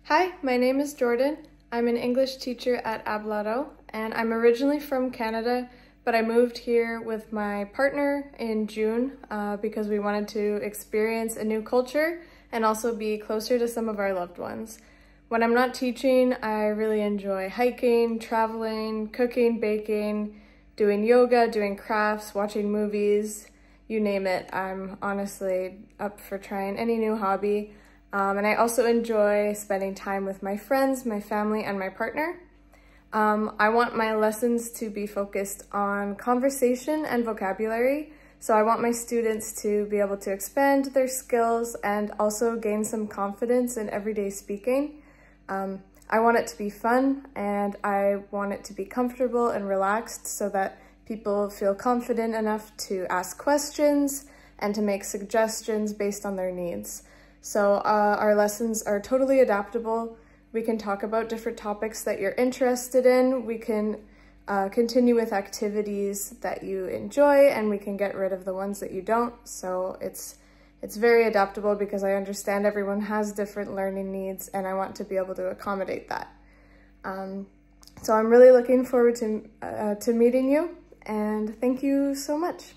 Hi, my name is Jordan. I'm an English teacher at Brno, and I'm originally from Canada, but I moved here with my partner in June because we wanted to experience a new culture and also be closer to some of our loved ones. When I'm not teaching, I really enjoy hiking, traveling, cooking, baking, doing yoga, doing crafts, watching movies, you name it. I'm honestly up for trying any new hobby. And I also enjoy spending time with my friends, my family, and my partner. I want my lessons to be focused on conversation and vocabulary. So I want my students to be able to expand their skills and also gain some confidence in everyday speaking. I want it to be fun, and I want it to be comfortable and relaxed so that people feel confident enough to ask questions and to make suggestions based on their needs. So our lessons are totally adaptable. We can talk about different topics that you're interested in. We can continue with activities that you enjoy, and we can get rid of the ones that you don't. So it's very adaptable because I understand everyone has different learning needs, and I want to be able to accommodate that. So I'm really looking forward to meeting you, and thank you so much.